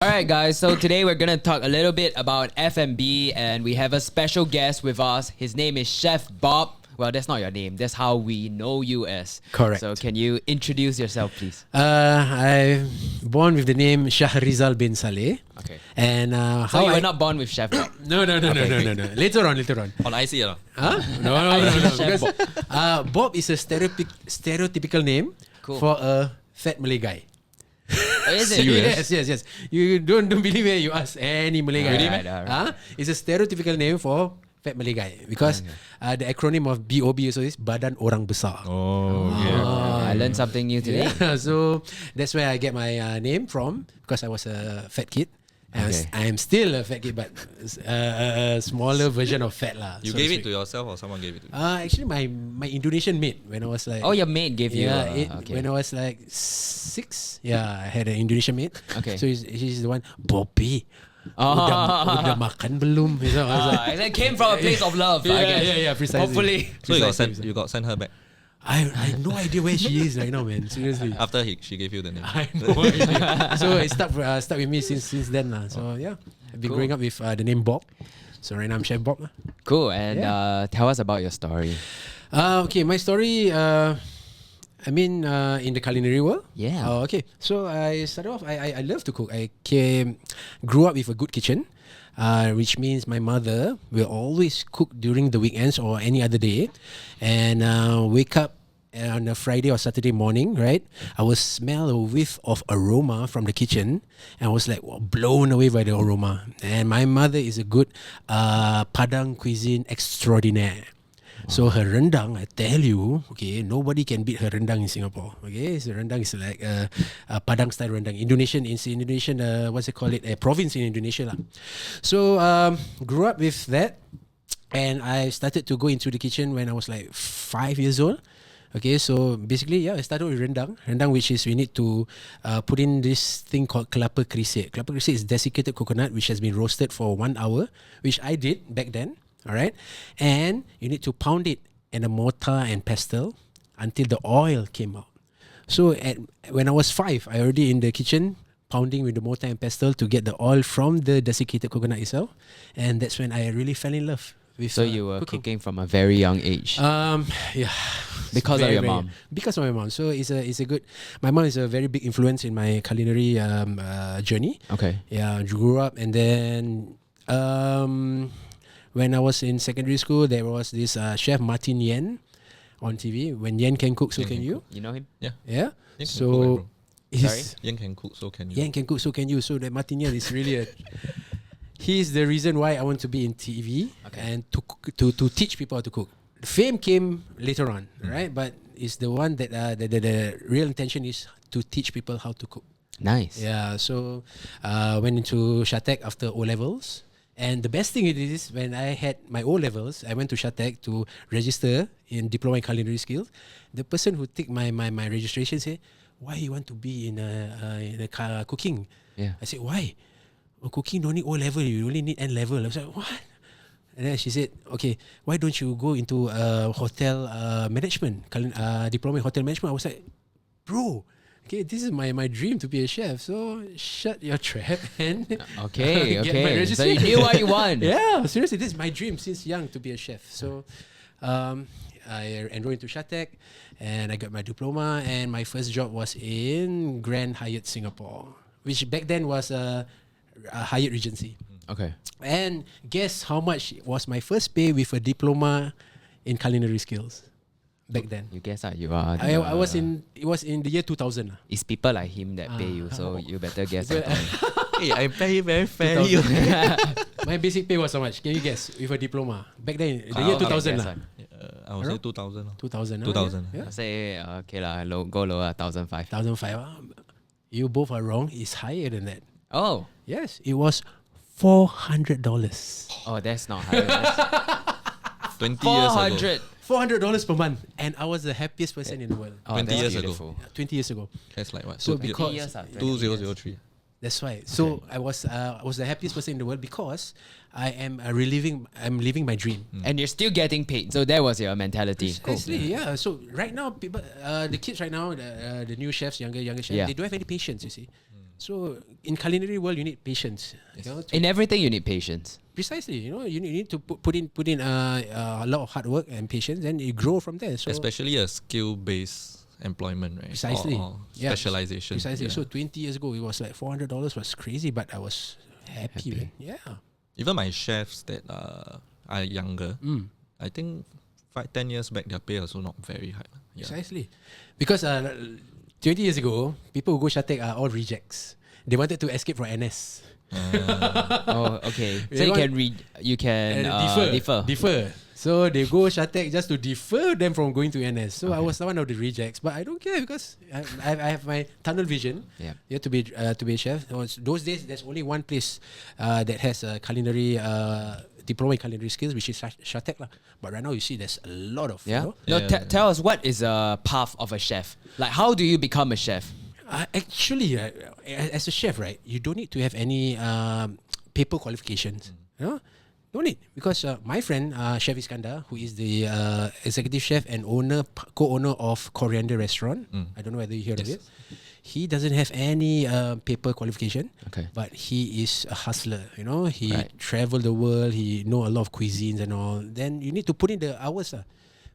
right, guys. So today we're gonna talk a little bit about F&B, and we have a special guest with us. His name is Chef Bob. Well, that's not your name. That's how we know you as. Correct. So can you introduce yourself, please? I'm born with the name Shahrizal bin Saleh. Okay. And So you were not born with Chef Bob. No. Later on. On IC lah. Huh? No. Because Bob is a stereotypical name for a fat Malay guy. Is it? Yes. You don't believe it, you ask any Malay guy. Alright, alright. It's a stereotypical name for fat Malay guy because the acronym of BOB also is Badan Orang Besar. I learned something new today. Yeah, so that's where I get my name from because I was a fat kid. Okay. I'm still a fat kid, but a smaller version of fat lah. You gave it to yourself or someone gave it to you? Actually, my Indonesian mate when I was like. Oh, your mate gave you. Okay. When I was like 6. Yeah, I had an Indonesian mate. Okay. So he's the one. Bobby. Udah makan belum? It came from a place of love, I guess. Yeah, precisely. Hopefully. So you got sent her back I have no idea where she is right now, man. Seriously. after she gave you the name. I have no idea. So it stuck with me since then lah. So yeah, I've been growing up with the name Bob. So right now I'm Chef Bob. Cool. And tell us about your story. Okay, my story. In the culinary world. Yeah. Okay. So I started off. I love to cook. I grew up with a good kitchen, which means my mother will always cook during the weekends or any other day, and wake up on a Friday or Saturday morning. Right, I will smell a whiff of aroma from the kitchen, and I was like blown away by the aroma. And my mother is a good Padang cuisine extraordinaire. So her rendang, I tell you, okay, nobody can beat her rendang in Singapore. Okay, so rendang is like a Padang style rendang. Indonesian, what's it called? A province in Indonesia lah. So grew up with that, and I started to go into the kitchen when I was like 5 years old. Okay, so basically, I started with rendang. Rendang, which is we need to put in this thing called kelapa krisik. Kelapa krisik is desiccated coconut which has been roasted for 1 hour, which I did back then. Alright, and you need to pound it in a mortar and pestle until the oil came out. So when I was 5, I already in the kitchen pounding with the mortar and pestle to get the oil from the desiccated coconut itself, and that's when I really fell in love with. So you were cooking from a very young age. Yeah. Because of your mom. Because of my mom. So it's a good. My mom is a very big influence in my culinary journey. Okay. Yeah, grew up, and then when I was in secondary school, there was this chef Martin Yen on TV. When Yen can cook, so can you. You know him? Yeah. Yen can So cook, Sorry? Yen can cook, so can you. Yen can cook, so can you. So that Martin Yen is really he's the reason why I want to be in TV and to teach people how to cook. The fame came later on, right? But it's the one that the real intention is to teach people how to cook. Nice. Yeah. So went into Shatek after O levels. And the best thing it is when I had my O levels, I went to Shatek to register in diploma in culinary skills. The person who took my registration said, "Why you want to be in a cooking?" Yeah. I said, "Why? Cooking don't need O level. You only need N level." I was like, "What?" And then she said, "Okay, why don't you go into hotel management, diploma in hotel management?" I was like, "Bro, okay, this is my dream to be a chef. So shut your trap and Okay. get my So you knew what you want. Yeah, seriously, this is my dream since young to be a chef. So I enrolled into Shatek, and I got my diploma, and my first job was in Grand Hyatt Singapore, which back then was a Hyatt Regency. Okay. And guess how much was my first pay with a diploma in culinary skills back then? You guess you are. It was in the year 2000. It's people like him that pay you, so you better guess. Hey, I pay very fairly. My basic pay was how much? Can you guess with a diploma? Back then, the year 2000 lah. I would say 2000. 2000. 2000. Yeah. I say okay lah, go lower 1,500. 1005. You both are wrong. It's higher than that. Oh. Yes, it was $400. Oh, that's not high. 20 years ago. $400 per month, and I was the happiest person in the world. 20 years ago. 20 years ago. That's like what? So So because 2003. that's right. So I was the happiest person in the world because I'm living my dream. And you're still getting paid, so that was your mentality. Precisely, yeah. So right now, people, the kids right now, the new chefs, younger chefs, Yeah. they don't have any patience. You see, So in culinary world, you need patience. You know, In everything, you need patience. precisely. You know, you need to put in a lot of hard work and patience, and you grow from there. So Especially a skill-based employment, right? Precisely. Or Yeah. specialization. precisely. Yeah. So 20 years ago, it was like $400 was crazy, but I was happy. Man. Yeah. Even my chefs that are younger, I think 5-10 years back, their pay also not very high. Yeah. Precisely. Because 20 years ago, people who go Shatek are all rejects. They wanted to escape from NS. Oh, okay. So They you want- can you can Defer. differ. So they go Shatek just to defer them from going to NS. So I was one of the rejects, but I don't care because I have my tunnel vision. Yeah. You have to be a chef. Those days, there's only one place that has a culinary diploma in culinary skills, which is Shatek lah. But right now, you see, there's a lot of Yeah. You know, No, Yeah. tell us, what is a path of a chef? Like, how do you become a chef? actually, as a chef, right, you don't need to have any paper qualifications. You know, don't need because my friend Chef Iskandar, who is the executive chef and co-owner of Coriander Restaurant, I don't know whether you heard of it. He doesn't have any paper qualification, Okay. but he is a hustler. You know, he Right. traveled the world. He know a lot of cuisines and all. Then you need to put in the hours.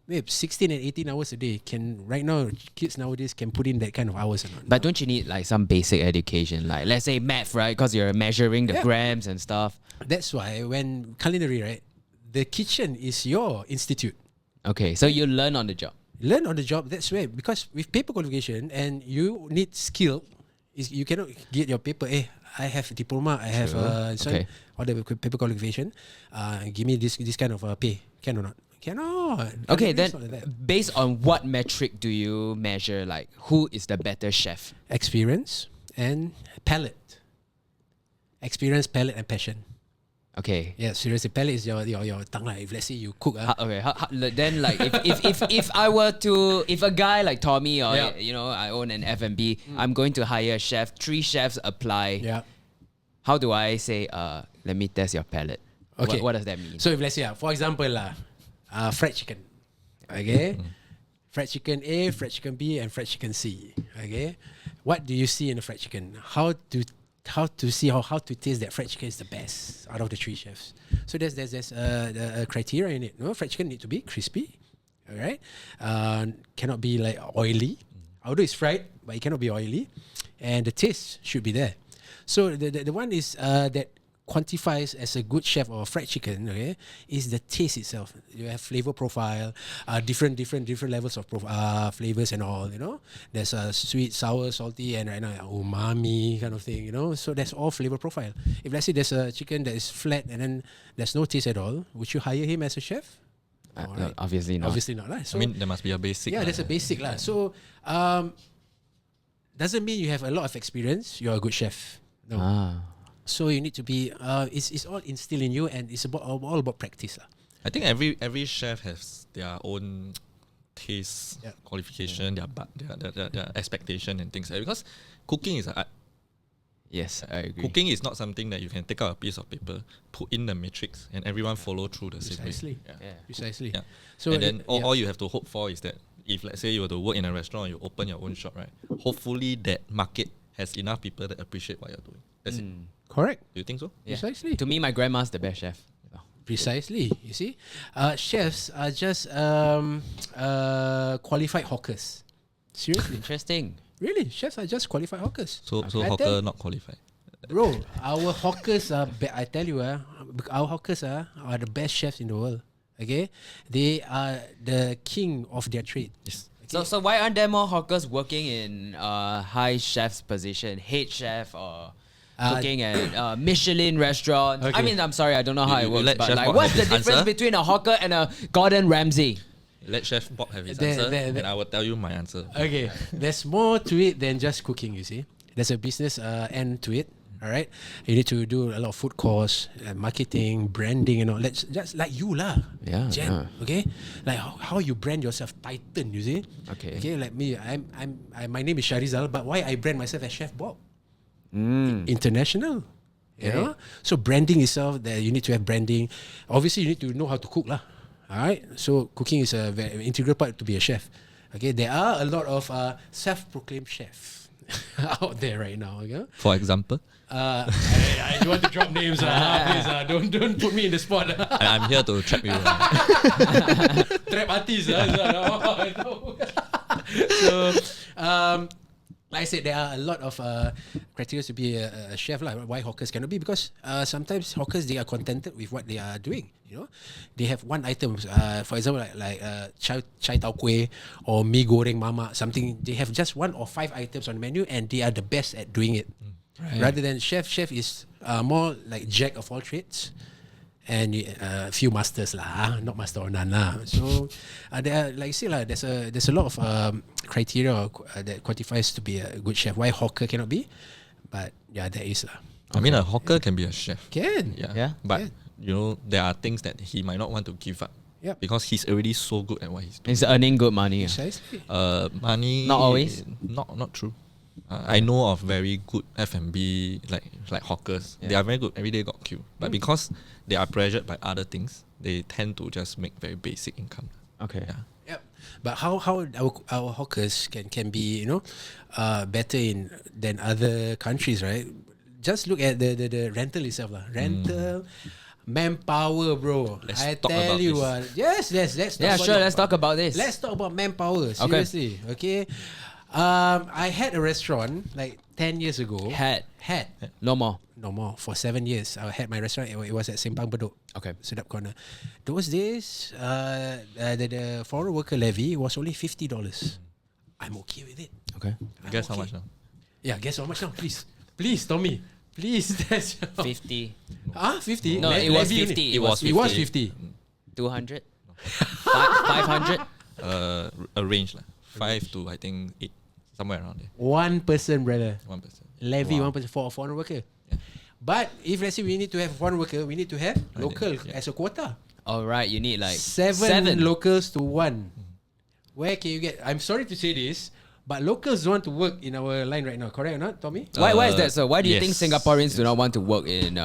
Babe, 16 and 18 hours a day. Right now, kids nowadays can put in that kind of hours or not. But don't you need like some basic education, like let's say math, right? Because you're measuring the Yeah. grams and stuff. That's why when culinary, right, the kitchen is your institute. Okay, so you learn on the job. Learn on the job. That's why, because with paper qualification and you need skill, is you cannot get your paper. I have a diploma. I have Okay. all the paper qualification. Give me this kind of pay. Can or not? Cannot. Okay, Culinary then is not like that. based on what metric do you measure like who is the better chef? Experience and palate. Experience, palate, and passion. Okay. Yeah, seriously, palate is your tongue lah. If let's say you cook, Okay. Then like if I were to, if a guy like Tommy or Yeah. you know, I own an F&B, I'm going to hire a chef. 3 chefs apply. yeah. How do I say? Let me test your palate. Okay. What does that mean? So if let's say, for example, fried chicken, okay, fried chicken A, fried chicken B, and fried chicken C, okay. What do you see in the fried chicken? How to see how to taste that fried chicken is the best out of the 3 chefs. So there's a criteria in it. No, fried chicken need to be crispy, all right. Cannot be like oily. Although it's fried, but it cannot be oily, and the taste should be there. So the one is that quantifies as a good chef or fried chicken, okay, is the taste itself. You have flavor profile, different levels of flavors and all. You know, there's a sweet, sour, salty, and right now umami kind of thing. You know, so that's all flavor profile. If let's say there's a chicken that is flat and then there's no taste at all, would you hire him as a chef? No, Alright. obviously not. Obviously not, right? So I mean, there must be a basic. yeah, there's a basic lah. So doesn't mean you have a lot of experience. You're a good chef. No. So you need to be. It's all instilled in you, and it's all about practice lah. I think every chef has their own taste, Yeah. qualification, their expectation and things. Because cooking is an art. Yes, I agree. Cooking is not something that you can take out a piece of paper, put in the matrix, and everyone follow through the same way. Precisely. Yeah. Yeah. Precisely. Yeah. So and then yeah. all you have to hope for is that if let's say you were to work in a restaurant, you open your own shop, right? Hopefully that market has enough people that appreciate what you're doing. That's it. Correct. Do you think so? Yeah. Precisely. To me, my grandma's the best chef. Precisely. You see, chefs are just qualified hawkers. Seriously, Interesting. really, chefs are just qualified hawkers. So I hawker tell- not qualified. Bro, our hawkers are. I tell you, our hawkers are the best chefs in the world. Okay, they are the king of their trade. Yes. So why aren't there more hawkers working in high chef's position, head chef or cooking at Michelin restaurant? I Okay. mean, I'm sorry, I don't know how You- it you works, let but Chef like, Bob what's have the his difference answer? between a hawker and a Gordon Ramsay? Let Chef Bob have his There- answer, there- and I will tell you my answer. Okay, there's more to it than just cooking. You see, there's a business end to it. All right, you need to do a lot of food course, marketing, branding, and all. Let's just like you lah. Yeah, Jen, yeah. okay, like how you brand yourself, Titan. You see, Okay. okay, like me, my name is Sharizal, but why I brand myself as Chef Bob? International. You Yeah. know, so branding itself, that you need to have branding. Obviously, you need to know how to cook lah. All right, so cooking is a very integral part to be a chef. Okay, there are a lot of self-proclaimed chefs. out there right now. Okay? For example, I don't want to drop names. Please, don't put me in the spot. I'm here to trap you. Trap artist. So, like I said, there are a lot of criteria to be a chef. Why hawkers cannot be? Because sometimes hawkers, they are contented with what they are doing. You know, they have one item. For example, like chai tau kueh or mee goreng mama. Something they have just 1 or 5 items on the menu, and they are the best at doing it. Right. Rather than chef is more like jack of all trades. And a few masters lah, not master or none lah. So there are, like you say lah, there's a lot of criteria that quantifies to be a good chef. Why hawker cannot be? But yeah, there is lah. I mean, a hawker can be a chef. Can. Yeah. But you know, there are things that he might not want to give up. Yep. Because he's already so good at what he's doing. He's earning good money. Precisely. Money. Not always. Not true. I know of very good F&B like hawkers. Yeah. They are very good. Every day got queue. But because they are pressured by other things, they tend to just make very basic income. Okay. Yeah. Yep. But how our hawkers can be, you know, better than other countries, right? Just look at the rental itself lah. Rental, manpower, bro. I tell you, yes. Let's talk about Let's talk about this. Let's talk about manpower. Seriously, okay. I had a restaurant like 10 years ago. Had. No more. For 7 years. I had my restaurant. It was at Simpang Bedok. Okay. Sedap Corner. Those days, the foreign worker levy was only $50. I'm okay with it. Okay. Guess how much now? Yeah, guess how much now, please. Please, Tommy. Please. 50. 50? No, it was 50. It was 50. 200? 500? A range lah. 5 to I think 8, somewhere around there. One person, brother. 1%. Levy, Wow. 1% for a foreign worker. Yeah. But if let's say we need to have foreign worker, we need to have local as a quota. All right, you need like 7 locals to 1. Where can you get? I'm sorry to say this, but locals want to work in our line right now. Correct or not, Tommy? Why is that so? Why do you think yes. Singaporeans do not want to work in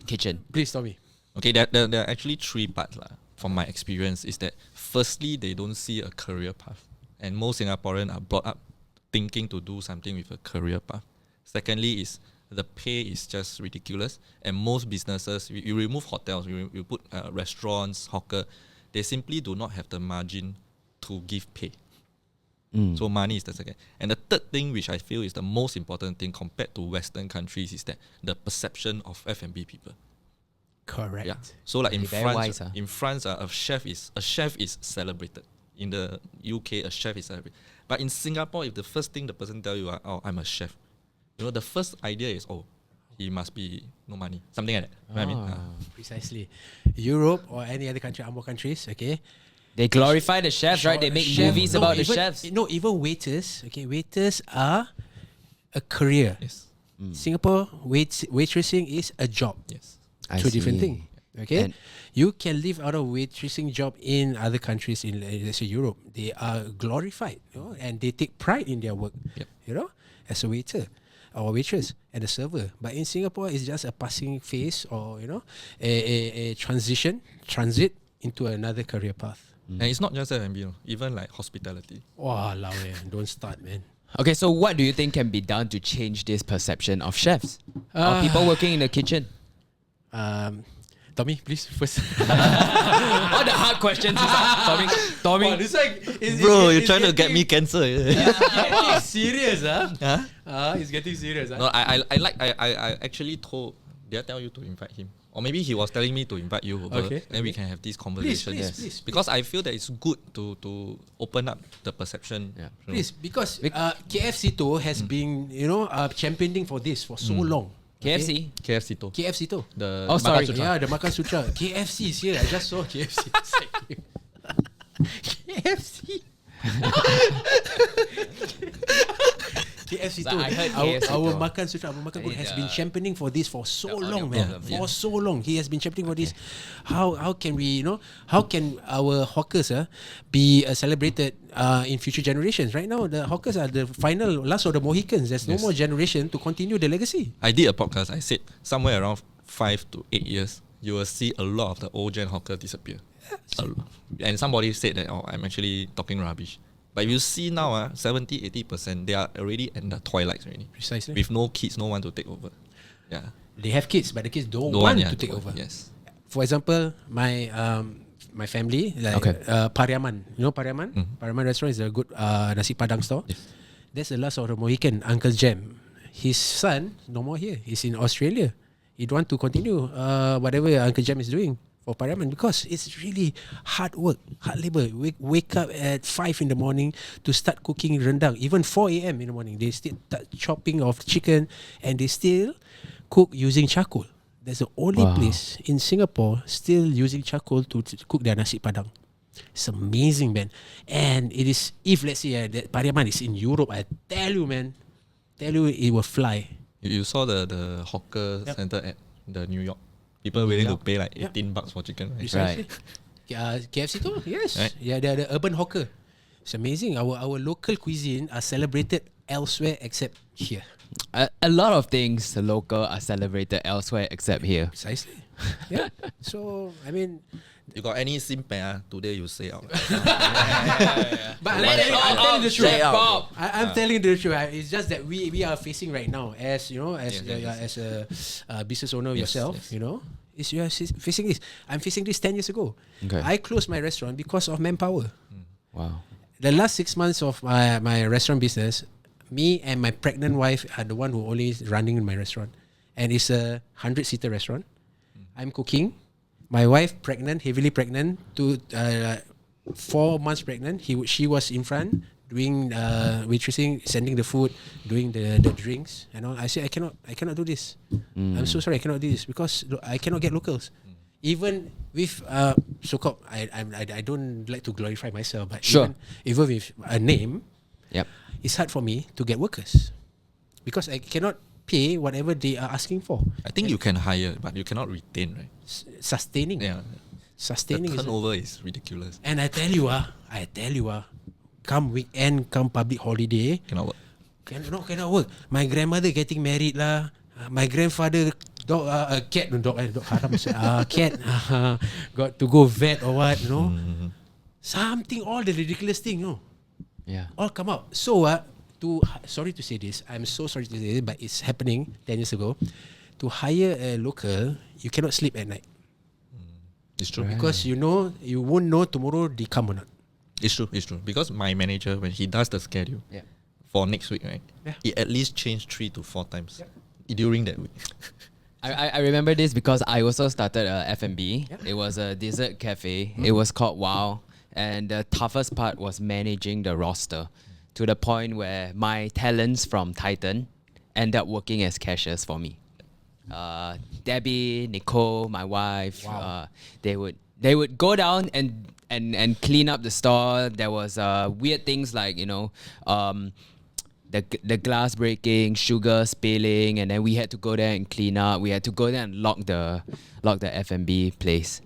kitchen? Please, Tommy. Okay, there are actually 3 parts lah. From my experience, is that firstly they don't see a career path, and most Singaporeans are brought up thinking to do something with a career path. Secondly, is the pay is just ridiculous, and most businesses, you remove hotels, you put restaurants, hawker, they simply do not have the margin to give pay. So money is the second. And the third thing, which I feel is the most important thing compared to Western countries, is that the perception of F&B people. Correct. Yeah. So like in Very France, a chef is celebrated. In the UK, a chef is celebrated. But in Singapore, if the first thing the person tell you, oh, I'm a chef, you know, the first idea is, oh, he must be no money, something like that. You know what I mean? Precisely. Europe or any other country, more countries, okay. They glorify the chefs, right? They make movies about the chefs. No, even waiters. Okay, waiters are a career. Yes. Singapore waitressing is a job. Yes. Two different things. Okay, And you can live out of waitressing job in other countries in let's say Europe. They are glorified, you know, and they take pride in their work. Yep. You know, as a waiter or waitress and a server. But in Singapore, it's just a passing phase or you know a transit into another career path. And it's not just F&B, even like hospitality. Wow, don't start, man. okay, so what do you think can be done to change this perception of chefs or people working in the kitchen? Tommy, please first. All the hard questions. Tommy. This like, Bro, you're trying to get me cancer. It's getting serious, it's getting serious. No, I actually told. Did I tell you to invite him? Or maybe he was telling me to invite you over, and we can have this conversation. Please. Because I feel that it's good to open up the perception. Yeah. You know. Please, because KFC has been, you know, championing for this for so long. KFC. KFC to. KFC to. The Oh, sorry. Makan Sutra. Yeah, the Makan Sutra. KFC is here. I just saw KFC. KFC. KFC So too. I heard Our KFC too. Makan Sutra, Abu Makan Group has been championing for this for so the long, audio man. problem, For so long, he has been championing for this. How can we, you know, how can our hawkers be celebrated in future generations? Right now, the hawkers are the final last of the Mohicans. There's no more generation to continue the legacy. I did a podcast. I said somewhere around 5 to 8 years, you will see a lot of the old gen hawker disappear. And somebody said that, oh, I'm actually talking rubbish. But you see now, 70-80%, they are already in the twilights already. Precisely. With no kids, no one to take over. Yeah. They have kids, but the kids don't No want one, to take over. Yes. For example, my family, like Pariaman. You know Pariaman? Pariaman restaurant is a good nasi padang store. Yes. That's the last of the Mohican, Uncle Jem. His son, no more here. He's in Australia. He don't want to continue whatever Uncle Jem is doing for Pariaman because it's really hard work, hard labor. Wake up at 5 in the morning to start cooking rendang. Even 4 a.m. in the morning, they still start chopping of chicken and they still cook using charcoal. That's the only place in Singapore still using charcoal to cook their nasi padang. It's amazing, man. And it is, if let's say that Pariaman is in Europe, I tell you, man, it will fly. You saw the hawker center at the New York. People willing to pay like $18 for chicken. Right? Precisely. KFC too? Yes. Right. Yeah, they're the urban hawker. It's amazing. Our local cuisine are celebrated elsewhere except here. A lot of things local are celebrated elsewhere except here. Precisely. Yeah. So, I mean... You got any simpe, today you say out. But I'm telling the truth. I'm telling the truth. It's just that we are facing right now as, you know, as a business owner yourself, you know, is you are facing this. I'm facing this 10 years ago. Okay. I closed my restaurant because of Manpower. Wow. The last 6 months of my restaurant business, me and my pregnant wife are the one who always running my restaurant. And it's a 100-seater restaurant. I'm cooking. My wife pregnant, heavily pregnant, 4 months pregnant. She was in front doing waitressing, sending the food, doing the drinks. And all. I said I cannot do this. I'm so sorry, I cannot do this because I cannot get locals. Even with so-called, I don't like to glorify myself, but even with a name, it's hard for me to get workers because I cannot pay whatever they are asking for. I think you can hire, but you cannot retain, right? Sustaining. Yeah. Sustaining. The turnover is ridiculous. And I tell you, come weekend, come public holiday, Cannot work. Cannot work. My grandmother getting married lah. My grandfather cat got to go vet or what, you know. Something, all the ridiculous thing, you know. Yeah. All come out. So sorry to say this, I'm so sorry to say this, but it's happening 10 years ago. To hire a local, you cannot sleep at night. It's true. Because you won't know tomorrow they come or not. It's true. Because my manager, when he does the schedule for next week, right, he at least changed 3 to 4 times during that week. I remember this because I also started a F&B. It was a dessert cafe. It was called Wow. And the toughest part was managing the roster to the point where my talents from Titan end up working as cashiers for me. Debbie, Nicole, my wife, they would go down and clean up the store. There was weird things like, you know, the glass breaking, sugar spilling, and then we had to go there and clean up. We had to go there and lock the F&B place.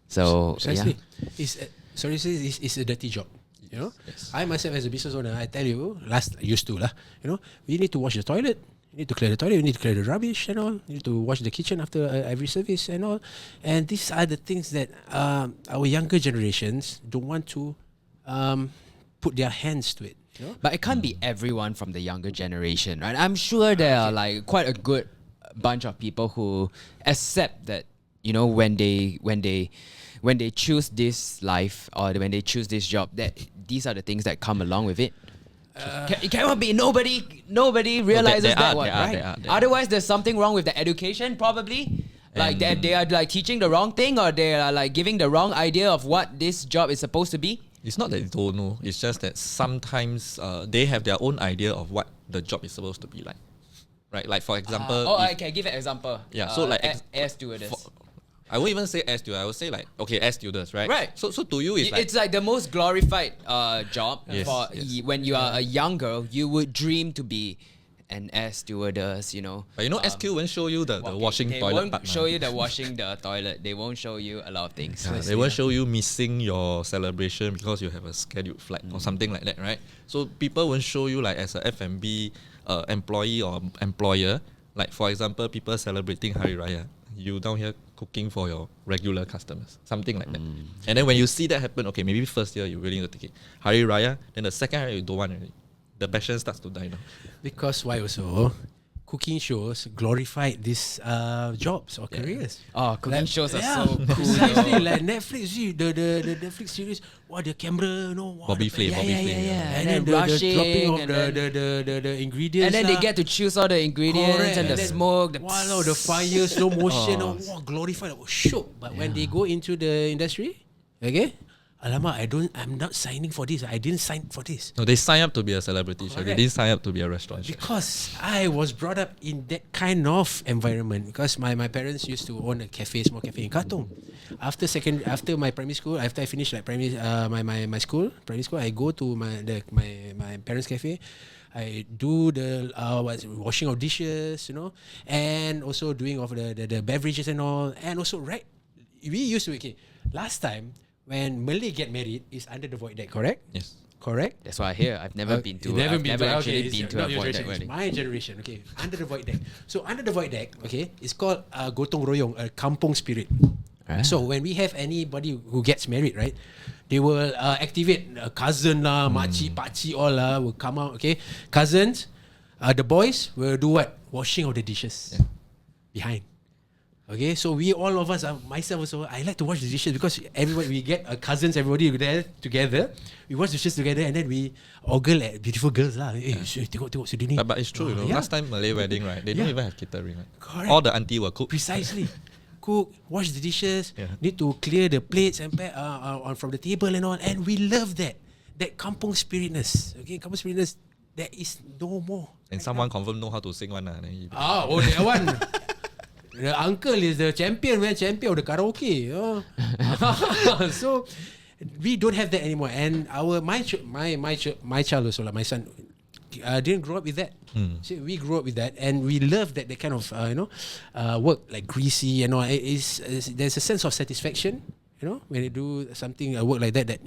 So precisely, it's a dirty job. You know, I myself as a business owner, I tell you, used to lah. You know, we need to wash the toilet. You need to clear the toilet. You need to clear the rubbish and all. You need to wash the kitchen after every service and all. And these are the things that our younger generations don't want to put their hands to it. You know? But it can't be everyone from the younger generation, right? I'm sure there are like quite a good bunch of people who accept that, you know, when they choose this life or when they choose this job, that these are the things that come along with it. It cannot be nobody realizes that one, right? There are. Otherwise, there's something wrong with the education, probably. Like they are like teaching the wrong thing, or they are like giving the wrong idea of what this job is supposed to be. It's not that they don't know. It's just that sometimes they have their own idea of what the job is supposed to be like. Right? Like for example... I can give an example. Yeah, so like... air stewardess. I won't even say air stewardess. I would say like, okay, air stewardess, right? Right. So to you, it's like the most glorified job. Yes. When you are a young girl, you would dream to be an air stewardess, you know. But you know, SQ won't show you the washing they toilet won't part. show you the washing the toilet. They won't show you a lot of things. They won't show you missing your celebration because you have a scheduled flight or something like that, right? So people won't show you like as a F&B employee or employer. Like for example, people celebrating Hari Raya. you down here cooking for your regular customers, something like that. And then when you see that happen, okay, maybe first year you're willing to take it. Hari Raya, then the second year you don't want already. The passion starts to die now. Because why also? Cooking shows glorified these jobs or careers. Oh, cooking shows are Yeah, so cool. precisely. Like Netflix, see the Netflix series. Wow, the camera, Bobby Flay, Bobby Flay. And then then the rushing, dropping of and then- the ingredients. And then they lah. get to choose all the ingredients Correct. and the then, smoke. The wow, the fire, slow motion, wow, glorified, shook. But when they go into the industry, okay, alamak, I'm not signing for this. I didn't sign for this. No, they sign up to be a celebrity chef. They Correct. didn't sign up to be a restaurant chef. Because I was brought up in that kind of environment. Because my parents used to own a cafe, small cafe in Katong. After my primary school, after I finished like primary my school, primary school, I go to my parents' cafe. I do the washing of dishes, and also doing of the beverages and all, and also we used to last time when Malay get married is under the void deck, correct? Yes. Correct. That's why I hear. I've never been to. Never I've been never to, actually okay, been it's to a not your void deck generation, wedding. it's my generation. Okay, under the void deck. So under the void deck, okay, it's called gotong royong, a kampong spirit. Ah. So when we have anybody who gets married, right, they will activate cousin lah, makcik, pakcik all lah will come out. Okay, cousins, the boys will do what? Washing of the dishes behind. Okay, so we all of us, myself also, I like to wash the dishes because everybody, we get cousins, everybody there together. We wash the dishes together and then we ogle at beautiful girls lah. Tengok sedih ni. But it's true, last time Malay wedding, right? They don't even have catering. Right? Correct. All the auntie will cook. Precisely. Cook, wash the dishes, need to clear the plates and from the table and all. And we love that. That kampung spiritness. Okay, kampung spiritness, there is no more. And someone confirm know how to sing one. That one. The uncle is the champion of the karaoke. So we don't have that anymore. And my child also, like my son, didn't grow up with that. So we grew up with that, and we love that kind of work, like greasy and all. There's a sense of satisfaction, when you do something, a work like that. It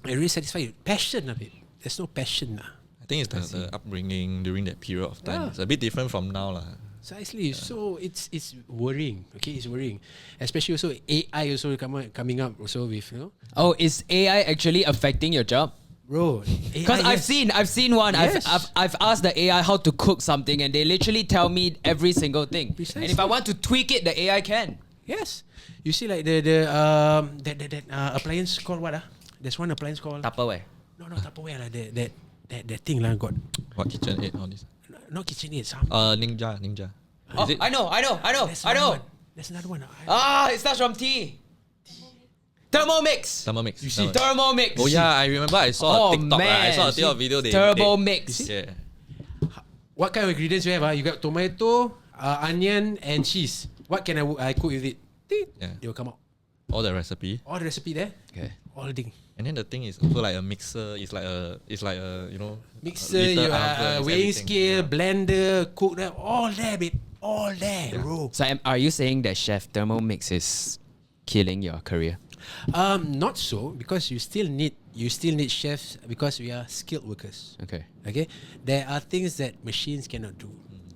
really satisfies you. Passion of it. There's no passion. I think it's the upbringing during that period of time. It's a bit different from now. Precisely. So it's worrying. Okay, it's worrying. Especially also AI also coming up also with Oh, is AI actually affecting your job? Bro, Because I've seen one. Yes. I've asked the AI how to cook something, and they literally tell me every single thing. Precisely. And if I want to tweak it, the AI can. Yes. You see, like that appliance called what? There's one appliance called Tupperware. No, Tupperware lah. That thing lah got What KitchenAid, all this. not KitchenAid. Some. Ninja. Oh, Is it? I know. There's another one. There's another one. Ah, it starts from T. Thermomix. Thermomix. You see, Thermomix. Oh yeah, I remember I saw a TikTok. Right? I saw a TikTok video. Thermomix. Yeah. What kind of ingredients you have? You got tomato, onion, and cheese. What can I cook with it? Yeah. They will come out. All the recipe. All the recipe there. Okay. All the thing. And then the thing is also like a mixer. It's like a Mixer, little you oven, weighing everything. scale, blender, cook that, all there, babe. All there, bro. So are you saying that Chef Thermomix is killing your career? Not so, because you still need chefs because we are skilled workers. Okay. Okay, there are things that machines cannot do.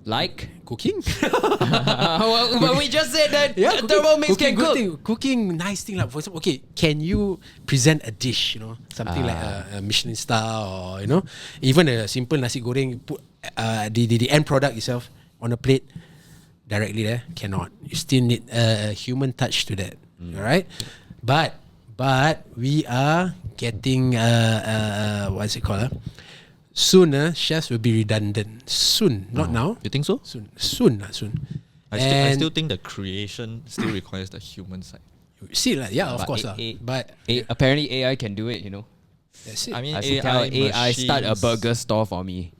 Like? Cooking. But we just said that Thermomix can cook. Cooking, nice thing like, for example, okay, can you present a dish, something like a Michelin star, or even a simple nasi goreng, put the end product itself on a plate directly there? Cannot. You still need a human touch to that. Alright, but we are getting what's it called? Soon, chefs will be redundant. Soon, not now. You think so? Soon. I still think the creation still requires the human side. See, like, yeah, of But course. But apparently AI can do it, that's it. I mean, I should tell AI start a machines- burger store for me.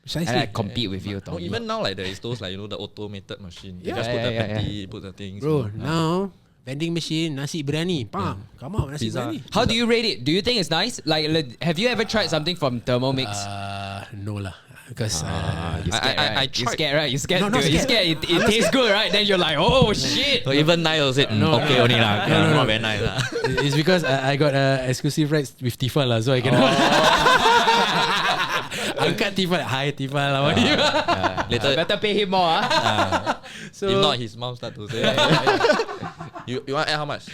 Precisely. And I compete with you, No, Tommy. even now, like there is those like the automated machine. You Yeah. just put the Yeah. patty, put the things. Bro, now vending machine, nasi biryani, come out, nasi Pizza. biryani. How do you rate it? Do you think it's nice? Like, have you ever tried something from Thermomix? No lah, because You scared, right? I You tried- scared, right? You scared? No, not You scared. scared? It tastes good, right? Then you're like, oh shit. So even Nile said, okay only lah. No. Not very nice lah. it's because I got exclusive rights with Tifa lah, so I can. Angkat Tifa, hi Tifa lah. Later, Better pay him more, ah. So If not, his mom start to say, you want to add how much?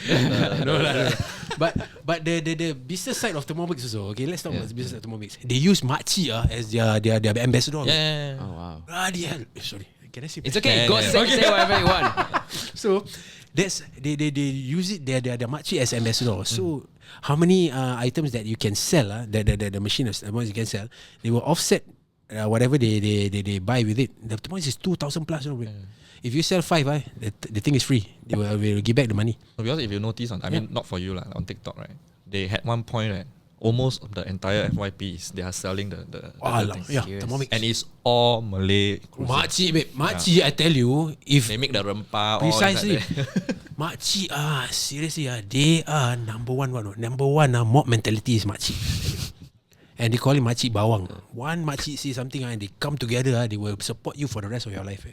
no. But the business side of Thermomix also. Okay, let's talk about the business of Thermomix. They use makcik as their ambassador. Yeah. Oh wow. Bloody hell. Sorry. Can I say? It's okay. Yeah, Go yeah. say whatever you want. So that's they use it their makcik as ambassador. So how many items that you can sell? The machine of Thermomix you can sell, they will offset whatever they buy with it. The Thermomix is 2,000 plus. If you sell 5, the thing is free. They will give back the money. Because if you notice, not for you on TikTok, right? They had one point, right? Almost the entire FYP is they are selling the things. Serious. Thermomix. And it's all Malay cuisine. Makcik, babe. Makcik, I tell you, if They make the rempah precisely, all inside there. makcik seriously they are number one. Mob mentality is makcik. And they call it makcik bawang. One makcik say something and they come together, they will support you for the rest of your life.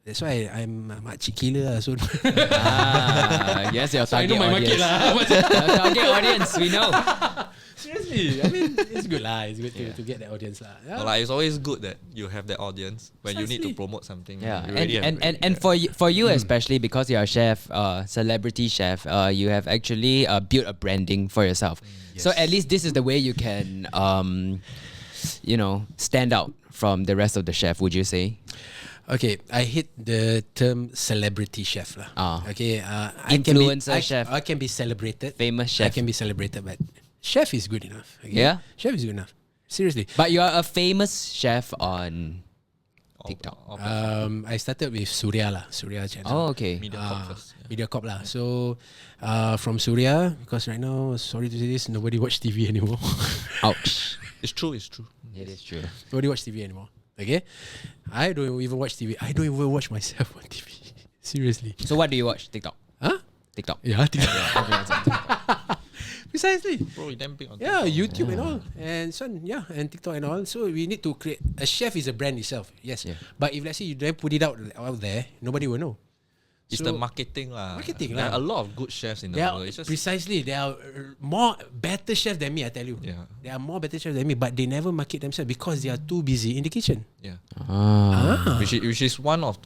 That's why I'm a makcik killer. So Yes, your So I know target my market audience. lah. Your target audience, we know. Seriously, I mean it's good lah. It's good to get that audience lah. So like, it's always good that you have that audience when you need to Precisely. promote something. Yeah, you really have and for you especially because you're a chef, celebrity chef, you have actually built a branding for yourself. So at least this is the way you can, stand out from the rest of the chef. Would you say? Okay, I hate the term celebrity chef lah. Okay, Influencer chef. I can be celebrated. Famous I chef. can be celebrated, but chef is good enough. Okay? Yeah? Chef is good enough. Seriously. But you are a famous chef on TikTok. I started with Surya channel. Oh, okay. Mediacorp first. Mediacorp lah. So from Surya, because right now, sorry to say this, nobody watch TV anymore. Ouch. It's true. It is true. Nobody watch TV anymore. Okay, I don't even watch TV. I don't even watch myself on TV. Seriously. So what do you watch? TikTok. Huh? TikTok. Yeah, TikTok. Everyone's on TikTok. Precisely. Bro, you damn big on Yeah, TikTok. YouTube and all, and and TikTok and all. So we need to create a chef is a brand itself. Yes, Yeah. but if let's say you don't put it out there, nobody will know. It's So- the marketing lah. Marketing There lah. are a lot of good chefs in the They are world. It's just precisely they are better chefs than me. I tell you, Yeah. they are more better chefs than me, but they never market themselves because they are too busy in the kitchen. yeah. Ah. Which is one of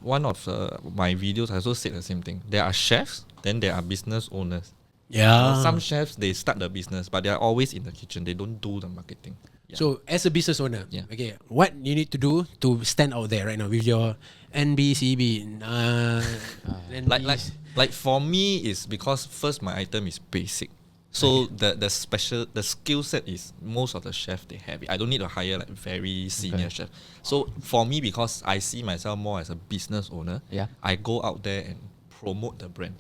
my videos. I also said the same thing. There are chefs, then there are business owners. Yeah. Some chefs they start the business, but they are always in the kitchen. They don't do the marketing. Yeah. So as a business owner, Yeah. okay, what you need to do to stand out there right now with your nbcb? Like for me is because first my item is basic. So the skill set is most of the chef they have it. I don't need to hire like very senior chef. So for me, because I see myself more as a business owner, Yeah. I go out there and promote the brand.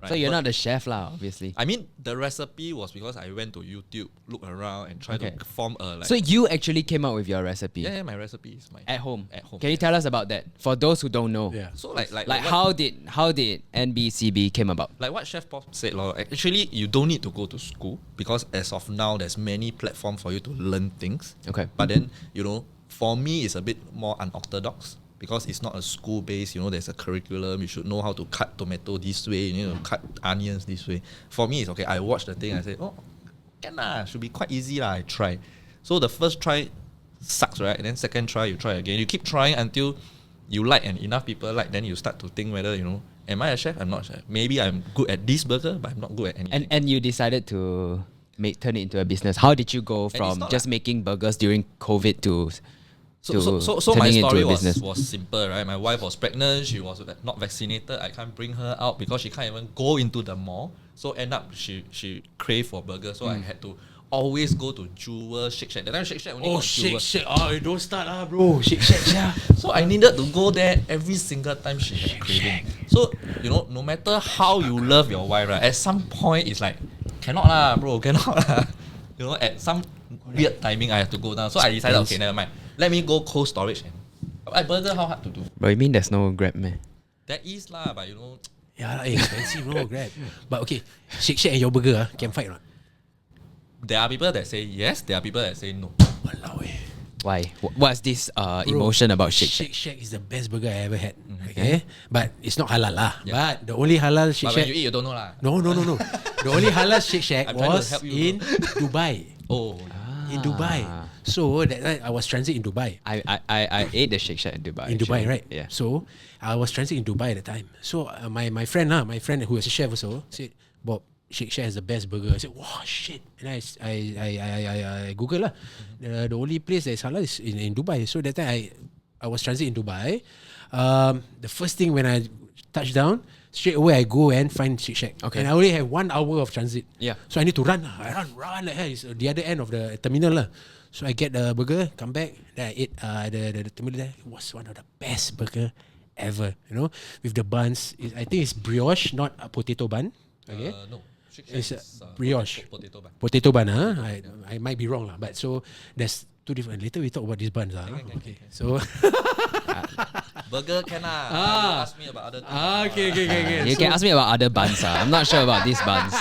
Right? So you're But not the chef lah, obviously. I mean, the recipe was because I went to YouTube, look around, and try Okay. to form a like. So you actually came up with your recipe yeah, my recipe is my at home. At home. Can you tell us about that for those who don't know? Yeah. So like Like what, how did NBCB came about? like what Chef Pop said, actually you don't need to go to school because as of now there's many platforms for you to learn things. Okay. But then for me it's a bit more unorthodox because it's not a school based. There's a curriculum. You should know how to cut tomato this way. You need to cut onions this way. For me it's okay. I watch the thing. I say, oh, can lah. Should be quite easy lah. I try. So the first try sucks, right? And then second try you try again. You keep trying until you like and enough people like. Then you start to think whether am I a chef? I'm not a chef. Maybe I'm good at this burger, but I'm not good at anything. And you decided to turn it into a business. How did you go it's from not just making burgers during COVID to So my turning it into story a business? was simple, right? My wife was pregnant. She was not vaccinated. I can't bring her out because she can't even go into the mall. So end up she craved for burger. So I had to always go to Jewel, Shake Shack. That time Shake Shack only got Jewel. Shake. Oh, don't start lah, bro. Shake. Yeah. So I needed to go there every single time she had craving. So no matter how you love your wife, right? At some point it's like cannot lah, bro, cannot lah. At some weird timing I have to go down. So I decided, okay, never mind. Let me go cold storage and burger how hard to do? But you mean there's no Grab, man? There is lah, but Yeah, expensive, bro. Grab. But okay, Shake and your burger can fight or not? there are people that say yes, there are people that say no. Walao eh. Why? What's this emotion about Shake Shack? Shake Shack is the best burger I ever had. Okay, but it's not halal lah. Yeah. But the only halal Shake But Shack. when you eat, you don't know lah. No. The only halal Shake Shack I'm trying to was help you, in Dubai. Oh, In Dubai. So that night I was transit in Dubai. I ate the Shake Shack in Dubai. In Dubai, actually. right? Yeah. So I was transit in Dubai at the time. So my friend who was a chef also said, Bob, Shake Shack has the best burger. I said, wow, shit. And I Google lah. The only place that is halal is in Dubai. So that time I was transit in Dubai. The first thing when I touched down, straight away I go and find Shake Shack. Okay. And I only have 1 hour of transit. Yeah. So I need to run. I run like hell. It's the other end of the terminal lah. So I get the burger, come back, then I ate the terminal there. It was one of the best burger ever. You know, with the buns. I think it's brioche, not a potato bun. Okay. No. Shake Shack It's is, brioche. Potato bun. Potato bun, huh? I might be wrong lah. But so there's two different. Later we talk about these buns, huh? Okay. So Burger can You ask me about other things. okay. You can ask me about other buns. I'm not sure about these buns.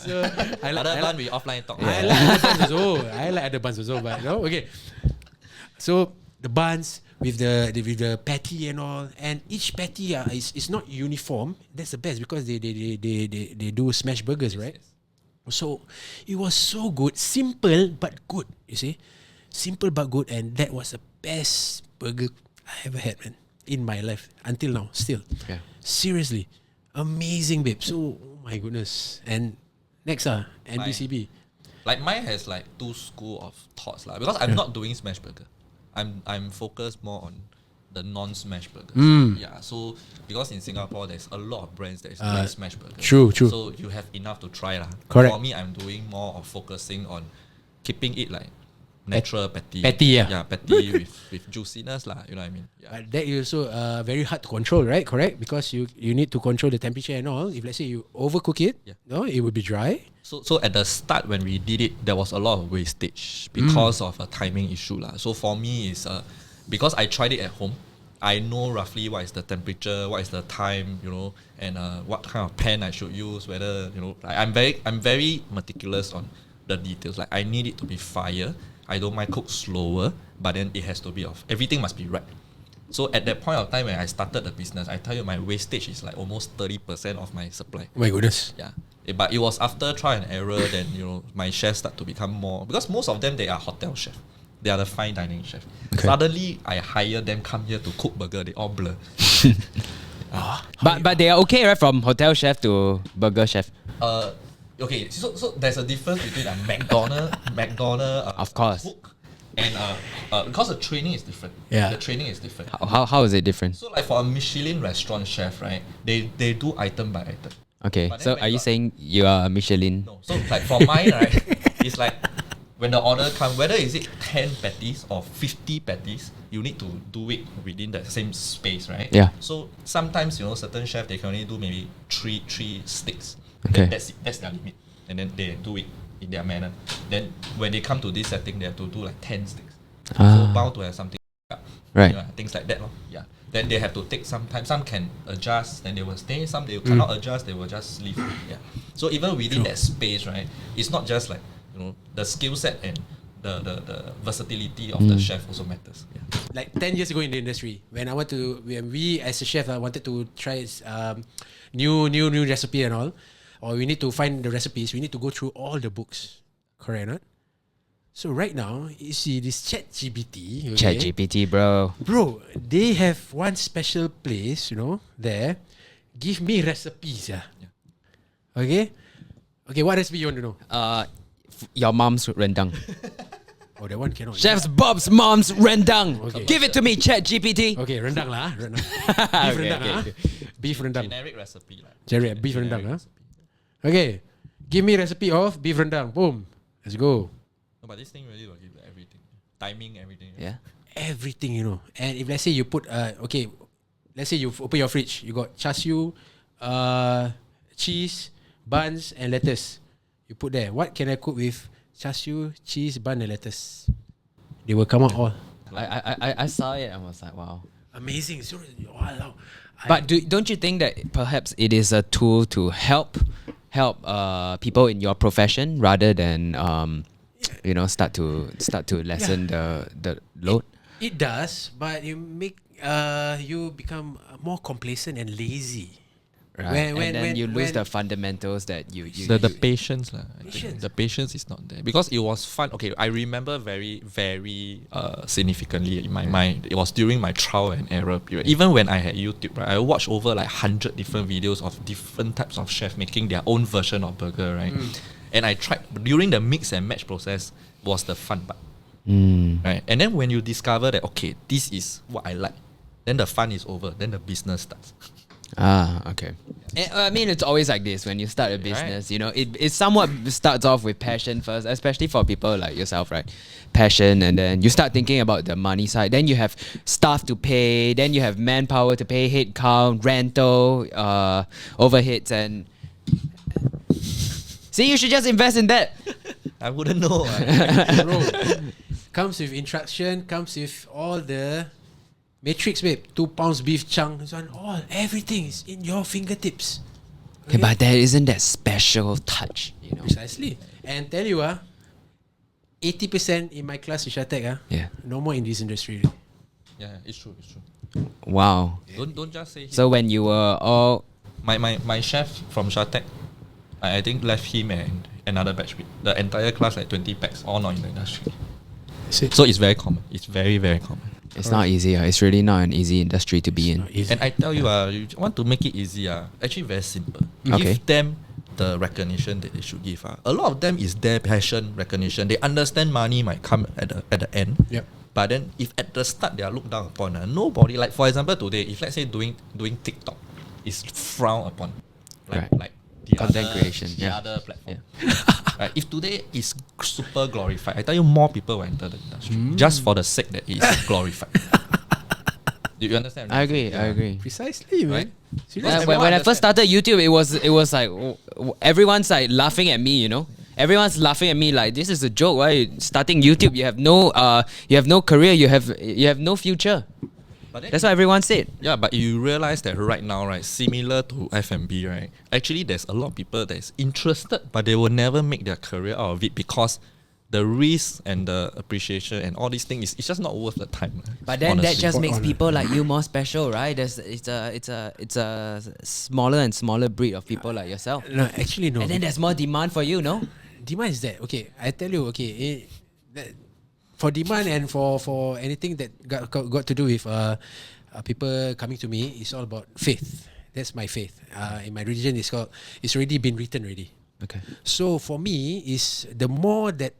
So I like, Other I bun like, we offline talk. I like other buns also. I like other buns also, but no, okay. So the buns with the patty and all, and each patty is not uniform. That's the best because they do smash burgers, right? So it was so good, simple but good. You see, simple but good, and that was the best burger I ever had, man, in my life until now. Still, Yeah. seriously, amazing, babe. So oh my goodness, and next NBCB. Like mine has like two school of thoughts lah. Because I'm not doing smash burger. I'm focused more on the non-smash burgers. Yeah. So because in Singapore there's a lot of brands that is doing smash burgers. True. So you have enough to try lah. Correct. For me, I'm doing more of focusing on keeping it like natural patty. Patty, yeah. Yeah, patty with juiciness lah. You know what I mean? Yeah. But that is also very hard to control, right? Correct? Because you need to control the temperature and all. If let's say you overcook it, no, it would be dry. So at the start when we did it, there was a lot of wastage because of a timing issue lah. So for me is because I tried it at home, I know roughly what is the temperature, what is the time, you know, and what kind of pan I should use. Whether like I'm very meticulous on the details. Like I need it to be fire. I don't mind cook slower, but then it has to be everything must be right. So at that point of time when I started the business, I tell you my wastage is like almost 30% of my supply. Oh my goodness. Yeah. But it was after trial and error then my chefs start to become more, because most of them they are hotel chef. They are the fine dining chef. Okay. Suddenly I hire them come here to cook burger, they all blur. But they are okay, right? From hotel chef to burger chef. Okay, so there's a difference between a McDonald Of course. cook and because the training is different. Yeah. The training is different. How is it different? So like for a Michelin restaurant chef, right? They do item by item. Okay, But then so when are you you're- saying you are a Michelin? No. So like for mine, right, it's like when the order comes, whether is it 10 patties or 50 patties, you need to do it within the same space, right? Yeah. So sometimes certain chefs they can only do maybe three sticks. Okay. That's it. That's their limit, and then they do it in their manner. Then when they come to this setting, they have to do like 10 sticks. So bound to have something. Right. Things like that, lor. Yeah. Then they have to take some time. Some can adjust, then they will stay. Some they cannot adjust, they will just leave. Yeah. So even within that space, right, it's not just like the skill set and the versatility of the chef also matters. Yeah. Like 10 years ago in the industry, when we as a chef wanted to try new recipe and all, or we need to find the recipes, we need to go through all the books. Correct, not? So right now, you see this ChatGPT. Okay? ChatGPT, bro. Bro, they have one special place, there. Give me recipes, yeah. Okay? Okay, what recipe you want to know? Your mom's rendang. Oh, that one cannot. Chef's Bob's mom's rendang. Okay. Give it to me, ChatGPT. Okay, rendang lah. Rendang. Beef rendang, okay, ah. okay. Beef rendang. Generic recipe, like. Beef rendang, huh? Recipe. Okay, give me recipe of beef rendang. Boom. Let's go. No, but this thing really will give everything, timing, everything. Yeah. Everything, And if let's say you put, let's say you open your fridge, you got char siu, cheese, buns, and lettuce. You put there. What can I cook with char siu, cheese, bun, and lettuce? They will come out all. I saw it and was like, wow. Amazing. So, wow. But don't you think that perhaps it is a tool to help people in your profession rather than start to lessen the load? It does, but you become more complacent and lazy. Right. And then you lose the fundamentals that you The patience lah. I think Patience. the patience is not there because it was fun. Okay, I remember very very significantly in my mind. It was during my trial and error period. Even when I had YouTube, right, I watched over like 100 different videos of different types of chefs making their own version of burger, right? And I tried during the mix and match process was the fun part, right? And then when you discover that okay, this is what I like, then the fun is over. Then the business starts. Okay. I mean, it's always like this when you start a business. You know, it somewhat starts off with passion first, especially for people like yourself, right? Passion, and then you start thinking about the money side. Then you have staff to pay. Then you have manpower to pay, head count, rental, overheads, and see, you should just invest in that. I wouldn't know. Bro, comes with instruction, comes with all the matrix, babe. 2 pounds beef chunk, this one, all everything is in your fingertips. Okay, but there isn't that special touch, you know. Precisely. And tell you 80% in my class in Shatec, Yeah. no more in this industry. Yeah, it's true. It's true. Wow. Don't just say. So when you were all My chef from Shatec, I think left him and another batch. The entire class like 20 packs, all not in the industry. So it's very common. It's very very common. it's not easy. It's really not an easy industry to be in. Easy. And I tell you, you want to make it easy. Actually very simple. Okay. Give them the recognition that they should give. A lot of them is their passion recognition. They understand money might come at the end. Yep. But then if at the start they are looked down upon, nobody, like for example today, if let's say doing TikTok is frowned upon. Right. Like the Content other, creation, the yeah. other platform. Right, if today is super glorified, I tell you more people will enter the industry just for the sake that it is glorified. Do you understand? I agree. Precisely, man. Right? Seriously. When I first started YouTube, it was like everyone's like laughing at me, you know. Everyone's laughing at me like this is a joke. Why you starting YouTube? You have no career. You have no future. But then That's what everyone said. yeah, but you realize that right now, right, similar to F&B, right, actually there's a lot of people that is interested, but they will never make their career out of it because the risk and the appreciation and all these things it's just not worth the time. But then that honestly. just makes on. people like you more special, right? It's a smaller and smaller breed of people like yourself. No, actually no. And then there's more demand for you, no? Demand is that. Okay, I tell you, for demand and for anything that got to do with people coming to me, it's all about faith. That's my faith. In my religion, it's already been written already. Okay. So for me, is the more that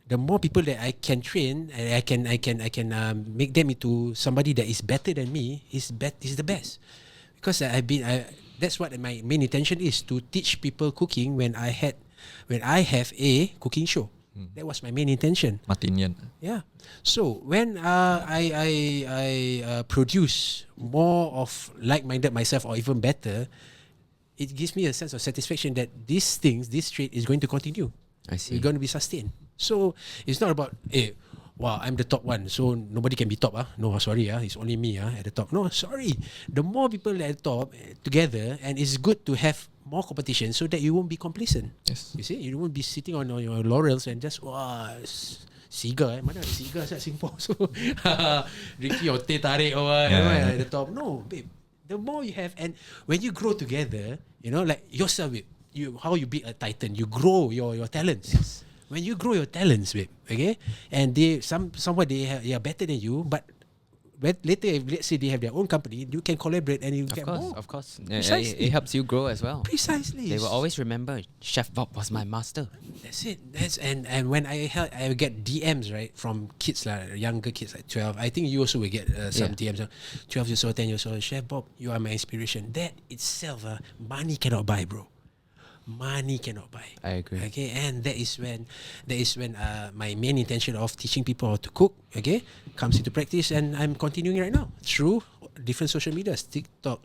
the more people that I can train and I can make them into somebody that is better than me is the best. Because that's what my main intention is, to teach people cooking when I have a cooking show. That was my main intention. Martinian. Yeah. So when I produce more of like-minded myself or even better, it gives me a sense of satisfaction that this trait is going to continue. I see. It's going to be sustained. So it's not about, wow, I'm the top one, so nobody can be top. No, sorry, it's only me at the top. No, sorry. The more people at the top together, and it's good to have more competition so that you won't be complacent. Yes. You see, you won't be sitting on your laurels and just, Siga, mana ada Siga at Singapore? So, drinking your teh tarik or what, at the top. No, babe. The more you have, and when you grow together, like yourself, babe, how you be a titan, you grow your talents. Yes. When you grow your talents, babe, okay, and somewhat they are better than you, but later, if let's say they have their own company, you can collaborate and you get more. Of course. Precisely. It helps you grow as well. Precisely. They will always remember Chef Bob was my master. That's it. And when I get DMs, right, from kids, younger kids, like 12. I think you also will get some DMs. 12 years old, 10 years old. Chef Bob, you are my inspiration. That itself, money cannot buy, bro. Money cannot buy. I agree. Okay, and that is when my main intention of teaching people how to cook, okay, comes into practice, and I'm continuing right now through different social medias, TikTok,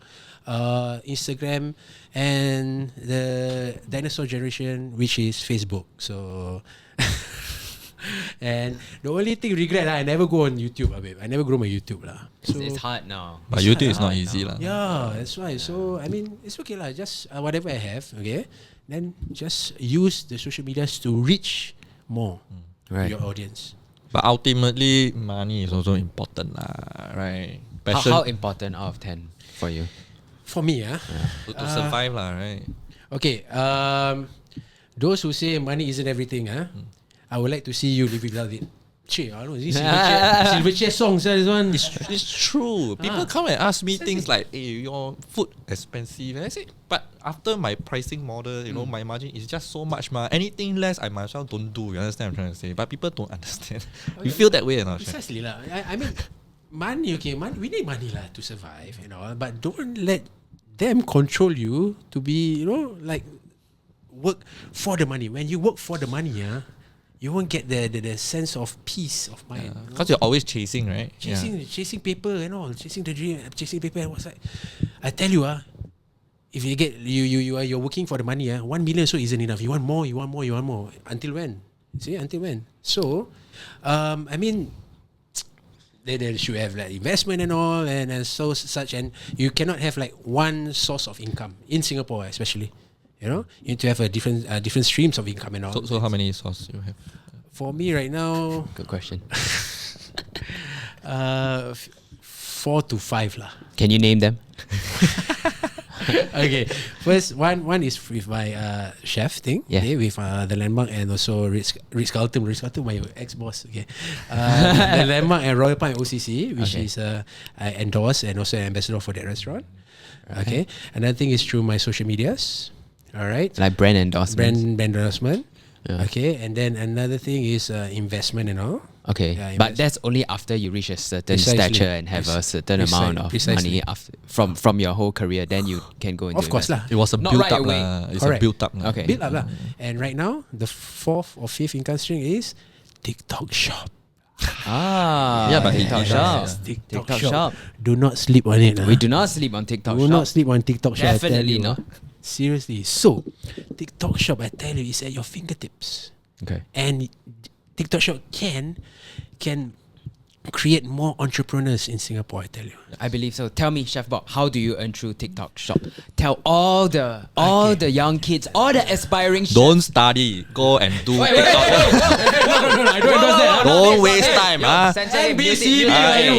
Instagram, and the dinosaur generation, which is Facebook. So, and the only thing regret, I never go on YouTube, babe. I never grow my YouTube, lah. So It's hard now. But YouTube is not easy. yeah, that's why. So I mean, it's okay lah. Just whatever I have, okay. Then just use the social medias to reach more Right. your audience. But ultimately, money is also important, right? How important out of 10 for you? For me, To survive lah, right? okay. Those who say money isn't everything, I would like to see you live without it. Che, I don't know. This Silverchair songs, this one. It's true. People come and ask me things like, "Hey, your food expensive." And I say, but after my pricing model, my margin is just so much, ma. Anything less, I might as well don't do. You understand what I'm trying to say? But people don't understand. You feel that way or not? Precisely lah. I mean, money, okay, we need money lah to survive, but don't let them control you to be, like work for the money. When you work for the money, you won't get the sense of peace of mind. Because you're always chasing, right? Chasing paper and all, chasing the dream, chasing paper. And what's like, I tell you, if you get you're working for the money, 1 million so isn't enough. You want more, you want more, you want more. Until when? See, until when? So, I mean, they should have like investment and all, and so such, and you cannot have like one source of income in Singapore, especially. You need to have a different streams of income and all. So how many sources you have? For me right now, Good question. 4 to 5 lah. Can you name them? Okay, first one is with my chef thing. Yeah. Okay, with the Landmark and also Ritz Carlton, my ex-boss. Okay, the Landmark and Royal Palm OCC, which is I endorse and also ambassador for that restaurant. Okay, another thing is through my social medias. All right, Like brand endorsements. brand endorsement. Yeah. Okay, and then another thing is investment and all. Okay, Yeah, but that's only after you reach a certain Precisely. stature and have a certain amount of Precisely. money from your whole career. Then you can go into Of course lah. It was a Not built right up away. lah. It's Correct. a built up lah. Okay. Build up lah. And right now, the 4th or 5th income stream is TikTok shop. Yeah, but TikTok it- shop. yeah. TikTok TikTok shop. shop. Do not sleep on it. We do not sleep on TikTok Do shop. not sleep on TikTok shop. I tell Definitely you. not. Seriously. So, TikTok shop, I tell you, is at your fingertips. Okay. And TikTok shop can create more entrepreneurs in Singapore, I tell you. I believe so. Tell me, Chef Bob, how do you earn through TikTok shop? Tell all the young kids, all the aspiring chefs. Don't study. Go and do Wait, TikTok. No, I don't endorse that. Don't waste time. NBCB,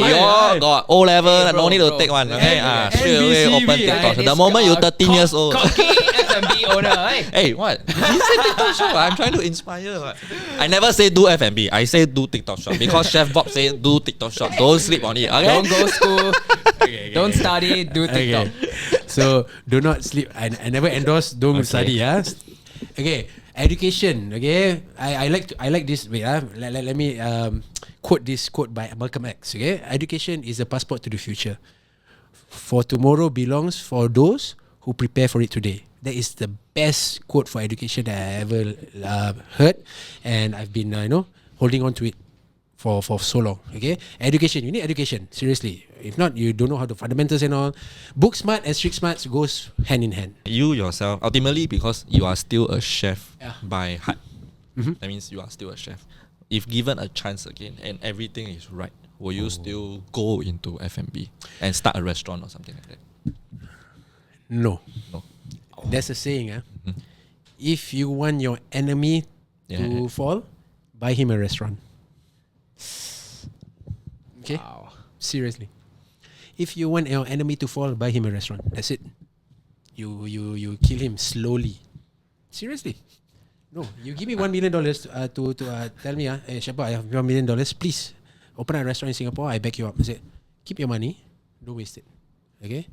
You all got O level. No need to take one. Okay. Straight away open TikTok shop. The moment you're 13 years old. Cocky F&B owner, hey. Hey, what? You say TikTok shop. I'm trying to inspire. What? I never say do F&B. I say do TikTok shop because Chef Bob say do TikTok shop. Don't sleep on it. Okay. Don't go school. Don't study. Do TikTok. So do not sleep. I never endorse don't study. Okay. Education. Okay. I like this. Wait. Let me quote this quote by Malcolm X. Okay. Education is a passport to the future. For tomorrow belongs for those who prepare for it today. That is the best quote for education that I ever heard, and I've been holding on to it for so long. Okay, education. You need education. Seriously. If not, you don't know how the fundamentals and all. Book smart and street smart goes hand in hand. You yourself, ultimately, because you are still a chef by heart. Mm-hmm. That means you are still a chef. If given a chance again and everything is right, will you still go into F&B and start a restaurant or something like that? No. No. There's a saying. If you want your enemy to fall, buy him a restaurant. Okay? Wow. Seriously. If you want your enemy to fall, buy him a restaurant. That's it. You kill him slowly. Seriously. No, you give me $1 million to tell me, hey, Shabba, I have $1 million. Please open a restaurant in Singapore. I back you up. I say, keep your money. Don't waste it. Okay?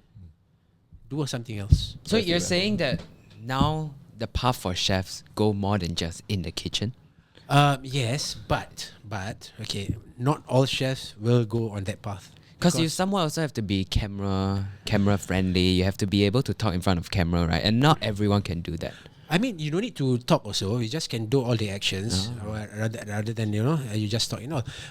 Do something else. So you're saying that now the path for chefs go more than just in the kitchen? Yes, but okay, not all chefs will go on that path. Because you somewhat also have to be camera friendly. You have to be able to talk in front of camera, right? And not everyone can do that. I mean, you don't need to talk also. You just can do all the actions rather than, you just talk,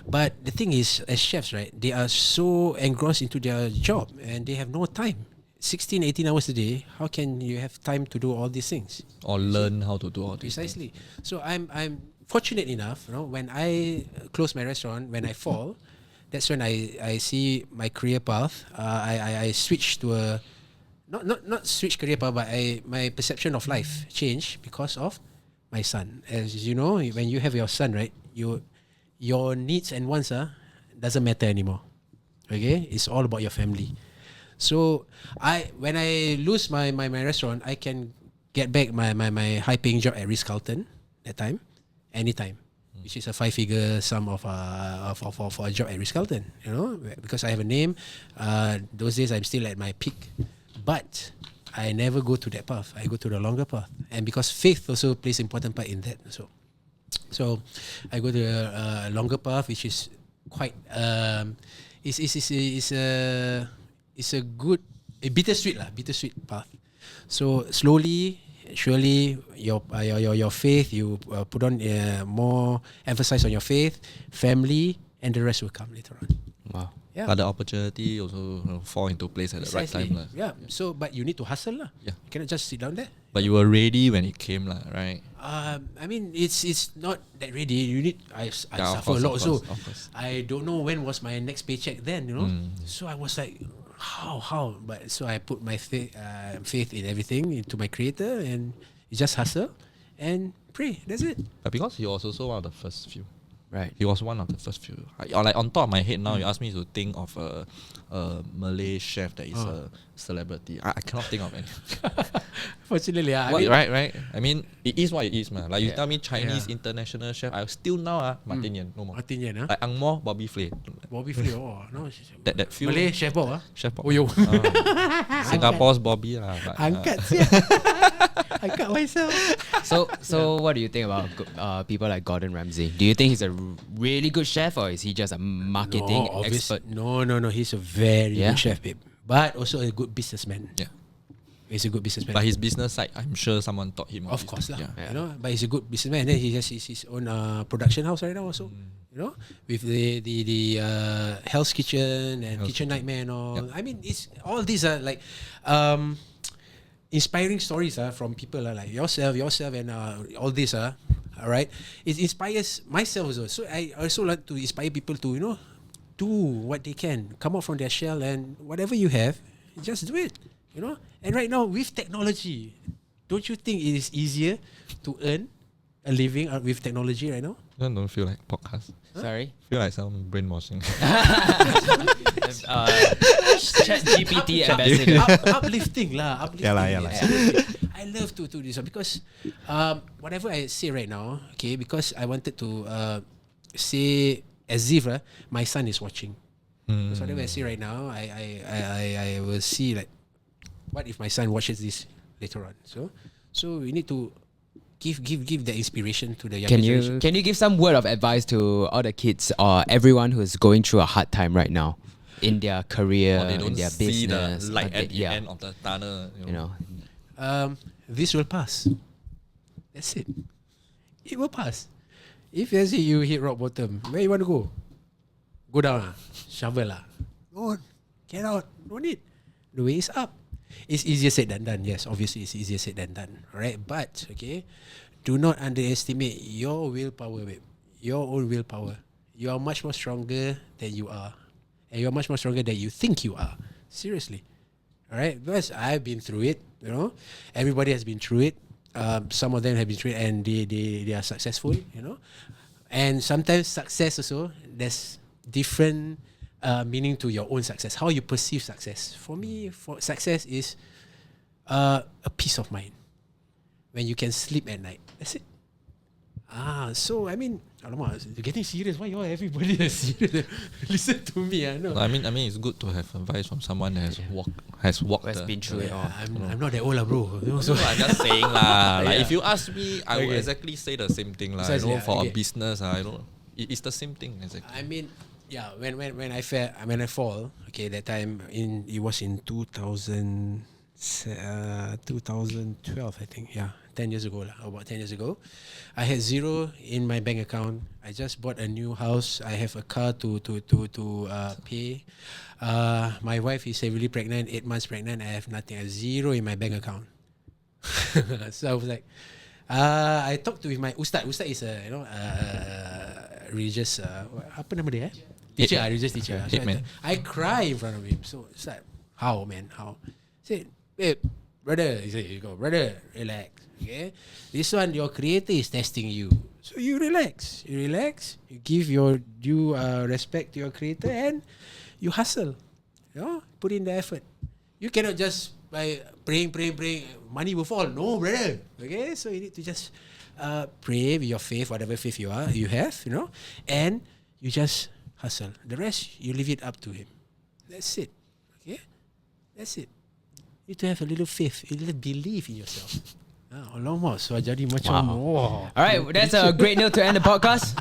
But the thing is, as chefs, right, they are so engrossed into their job and they have no time. 16, 18 hours a day, how can you have time to do all these things? Or learn how to do all this. Precisely. So I'm fortunate enough, when I close my restaurant, when I fall, that's when I see my career path. I switch to a not switch career path, but my perception of life changed because of my son. As you know, when you have your son, right, your needs and wants doesn't matter anymore. Okay, it's all about your family. So when I lose my restaurant, I can get back my high paying job at Ritz-Carlton that time, anytime, which is a 5-figure sum of for a job at Ritz-Carlton. You know, because I have a name. Those days I'm still at my peak, but I never go to that path. I go to the longer path, and because faith also plays an important part in that. So I go to a longer path, which is quite it's a good bittersweet path. So slowly, surely, your faith, you put on more emphasis on your faith, family, and the rest will come later on. Wow. Yeah. But the opportunity also fall into place at the right Precisely. time. Yeah. So, but you need to hustle lah. Yeah. You cannot just sit down there. But you were ready when it came, right? I mean, it's not that ready. You need. I Yeah, suffer a lot. So of course. I don't know when was my next paycheck. Then you know. So I was like, how? But so I put my faith in everything, into my creator, and you just hustle and pray. That's it. But because he was also one of the first few. Right. He was one of the first few. Like on top of my head now, you ask me to think of a Malay chef that is a celebrity. I cannot think of any. Fortunately, Right. I mean, it is what it is, man. Like you tell me Chinese international chef, I still now Martin Yan, no more. Martin Yan, huh? Like Ang Mo, Bobby Flay. Bobby Flay, no. That few Malay chef Bob, Chef Bob. Oh, yo. Singapore's Bobby lah. But, Angkat siya. Angkat myself. So what do you think about people like Gordon Ramsay? Do you think he's a really good chef, or is he just a marketing expert? No. He's a very Yeah? good chef, babe. But also a good businessman. yeah. He's a good businessman. But his business side, I'm sure someone taught him. Of course lah. Yeah. You know, but he's a good businessman. And then he has his own production house right now also. You know, with the Hell's Kitchen and Kitchen Nightmare and all. Yep. I mean, it's all these are like inspiring stories from people like yourself and all this all right. It inspires myself also. So I also like to inspire people to, you know, do what they can, come out from their shell, and whatever you have, just do it. You know, and right now with technology, don't you think it is easier to earn a living with technology right now? I don't feel like podcast. Sorry. Feel like some brainwashing. Chat GPT ambassador. Uplifting lah. Yeah lah. Seriously. I love to do this because whatever I say right now, okay, because I wanted to say as if my son is watching. So whatever I say right now, I will see like, what if my son watches this later on? So we need to give the inspiration to the younger generation. Can you give some word of advice to all the kids or everyone who's going through a hard time right now in their career, Or they don't in their see business? the light or at the end of the tunnel. you know. This will pass. That's it. It will pass. If let's say you hit rock bottom, where you want to go? Go down shovel Go on. Get out. No need. The way is up. It's easier said than done. Yes, obviously it's easier said than done. Alright, but okay, do not underestimate your willpower, babe. Your own willpower. You are much more stronger than you are, and you are much more stronger than you think you are. Seriously. Alright, because I've been through it. You know, everybody has been through it. Some of them have been through it, and they are successful. You know, and sometimes success also there's different meaning to your own success, how you perceive success. For me, success is a peace of mind when you can sleep at night. That's it. So I mean, alamak, you're getting serious. Why everybody is serious? Listen to me. I know. I mean, it's good to have advice from someone that has walked. Has been through it all. I'm not that old, bro. You know, so I'm just saying lah. Like Yeah. if you ask me, I would Okay. exactly say the same thing lah. Precisely, For okay. a business, it's the same thing exactly. I mean, yeah. When I fall, okay, that time it was in 2012, I think. Yeah, 10 years ago lah. About 10 years ago, I had zero in my bank account. I just bought a new house. I have a car to pay. My wife is heavily pregnant, 8 months pregnant. I have nothing. I have zero in my bank account. So I was like, I talked to my ustad. Ustad is a religious apa nama dia? Teacher, religious teacher. So I cry in front of him. So it's like, how man? How? I said, babe, brother. He said, brother, relax. Okay, this one your creator is testing you. So you relax. You give your due respect to your creator and you hustle. Put in the effort. You cannot just by praying, money will fall. No, brother. Okay, so you need to just pray with your faith, whatever faith you have, and you just hustle. The rest, you leave it up to Him. That's it. Okay, that's it. You need to have a little faith, a little belief in yourself. Alamak, so jadi macam. All right, that's a great note to end the podcast.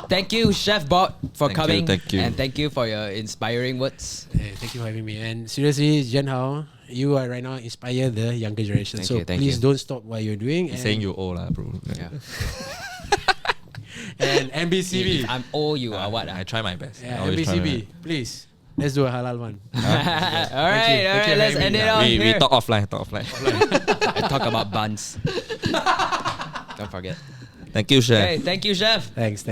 Thank you, Chef Bob, for coming. Thank you. And thank you for your inspiring words. Hey, thank you for having me. And seriously, Jen Hao, you are right now inspire the younger generation. Thank Please you. don't stop what you're doing. He's saying you old, bro. Yeah. And NBCB. I'm all you are what? I try my best. Yeah, I always try my NBCB, please. Let's do a halal one. All right, let's end it off We here. talk offline. I talk about buns. Don't forget. Thank you, Chef. Okay, thank you, Chef. Thanks.